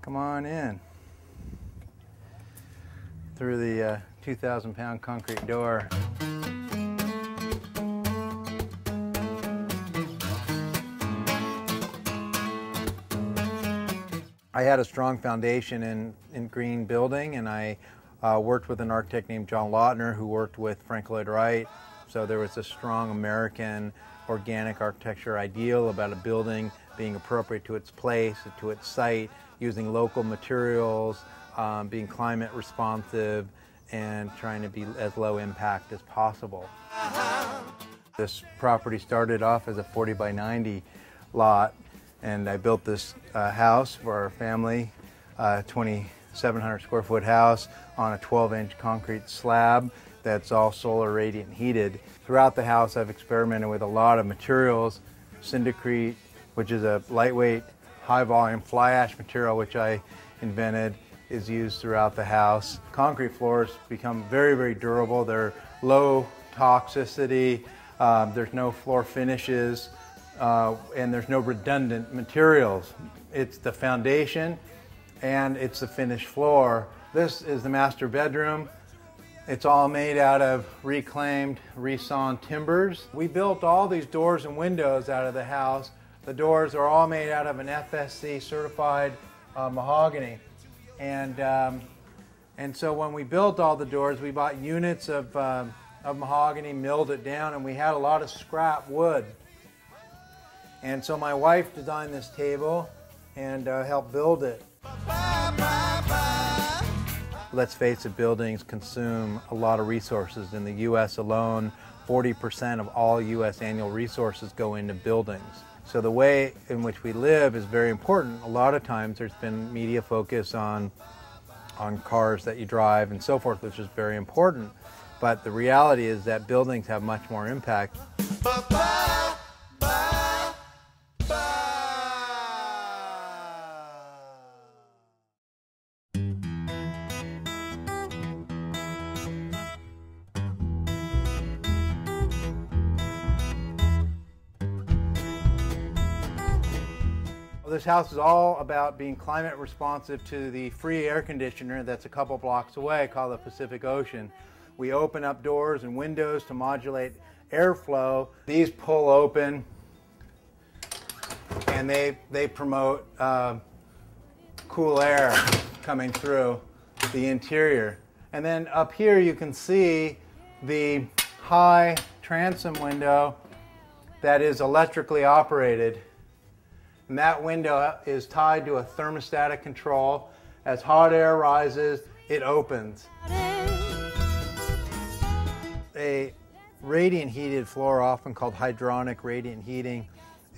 Come on in through the 2,000-pound concrete door. I had a strong foundation in green building, and I worked with an architect named John Lautner who worked with Frank Lloyd Wright. So there was a strong American organic architecture ideal about a building being appropriate to its place, to its site, using local materials, being climate responsive, and trying to be as low impact as possible. This property started off as a 40 by 90 lot, and I built this house for our family, 2,700 square foot house on a 12-inch concrete slab that's all solar radiant heated. Throughout the house I've experimented with a lot of materials. Cindercrete, which is a lightweight, high volume fly ash material which I invented, is used throughout the house. Concrete floors become very, very durable. They're low toxicity, there's no floor finishes, and there's no redundant materials. It's the foundation and it's the finished floor. This is the master bedroom. It's all made out of reclaimed, resawn timbers. We built all these doors and windows out of the house. The doors are all made out of an FSC certified mahogany. And so when we built all the doors, we bought units of mahogany, milled it down, and we had a lot of scrap wood. And so my wife designed this table and helped build it. Let's face it, buildings consume a lot of resources. In the U.S. alone, 40% of all U.S. annual resources go into buildings. So the way in which we live is very important. A lot of times there's been media focus on cars that you drive and so forth, which is very important. But the reality is that buildings have much more impact. This house is all about being climate responsive to the free air conditioner that's a couple blocks away called the Pacific Ocean. We open up doors and windows to modulate airflow. These pull open and they promote cool air coming through the interior. And then up here you can see the high transom window that is electrically operated. And that window is tied to a thermostatic control. As hot air rises, it opens. A radiant heated floor, often called hydronic radiant heating,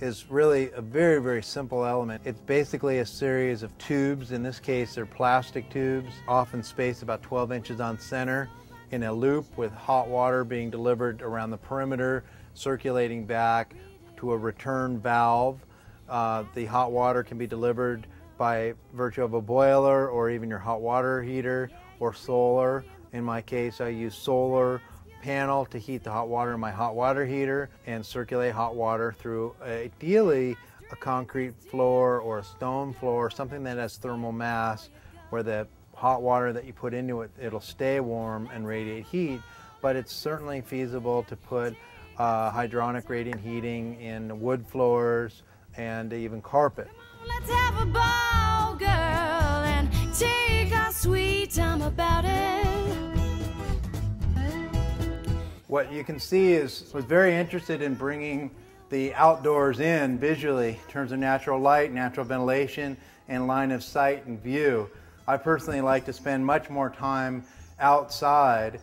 is really a very, very simple element. It's basically a series of tubes. In this case, they're plastic tubes, often spaced about 12 inches on center, in a loop with hot water being delivered around the perimeter, circulating back to a return valve. The hot water can be delivered by virtue of a boiler or even your hot water heater or solar. In my case, I use solar panel to heat the hot water in my hot water heater and circulate hot water through ideally a concrete floor or a stone floor, something that has thermal mass where the hot water that you put into it, it'll stay warm and radiate heat. But it's certainly feasible to put hydronic radiant heating in wood floors and even carpet. Let's have a ball, girl, and take our sweet time about it. What you can see is, was very interested in bringing the outdoors in visually in terms of natural light, natural ventilation, and line of sight and view. I personally like to spend much more time outside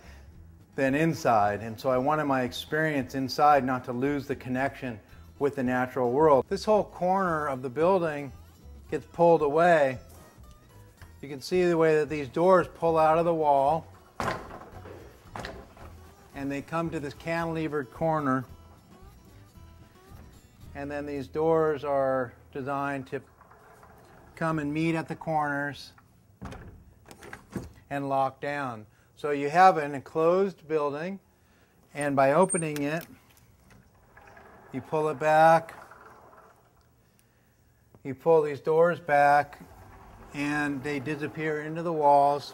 than inside, and so I wanted my experience inside not to lose the connection with the natural world. This whole corner of the building gets pulled away. You can see the way that these doors pull out of the wall and they come to this cantilevered corner, and then these doors are designed to come and meet at the corners and lock down. So you have an enclosed building, and by opening it, you pull it back, you pull these doors back, and they disappear into the walls.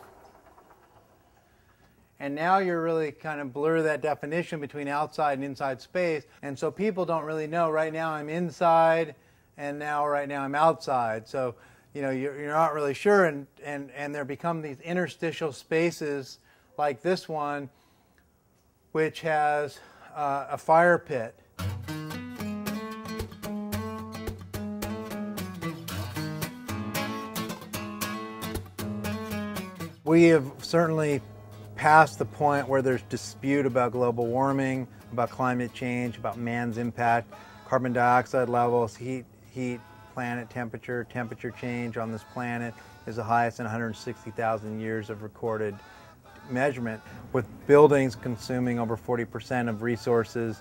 And now you're really kind of blur that definition between outside and inside space. And so people don't really know, right now I'm inside, and now right now I'm outside. So, you know, you're not really sure, and there become these interstitial spaces like this one, which has a fire pit. We have certainly past the point where there's dispute about global warming, about climate change, about man's impact, carbon dioxide levels, heat, planet temperature change on this planet is the highest in 160,000 years of recorded measurement. With buildings consuming over 40% of resources,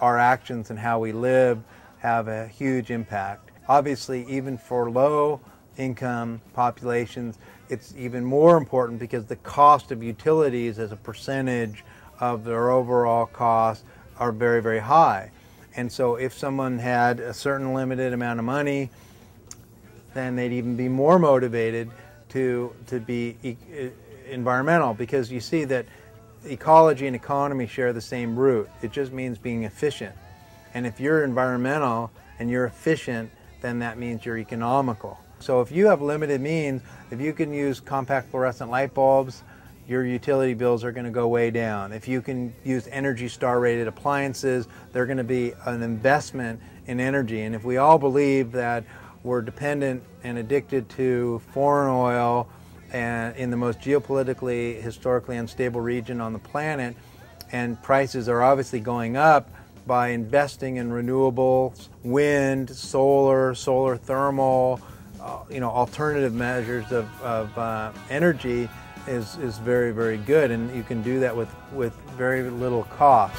our actions and how we live have a huge impact. Obviously, even for low income populations, it's even more important because the cost of utilities as a percentage of their overall cost are very, very high. And so if someone had a certain limited amount of money, then they'd even be more motivated to be environmental, because you see that ecology and economy share the same root. It just means being efficient. And if you're environmental and you're efficient, then that means you're economical. So if you have limited means, if you can use compact fluorescent light bulbs, your utility bills are going to go way down. If you can use Energy Star rated appliances, they're going to be an investment in energy. And if we all believe that we're dependent and addicted to foreign oil and in the most geopolitically, historically unstable region on the planet, and prices are obviously going up, by investing in renewables, wind, solar thermal, alternative measures of energy is very, very good, and you can do that with very little cost.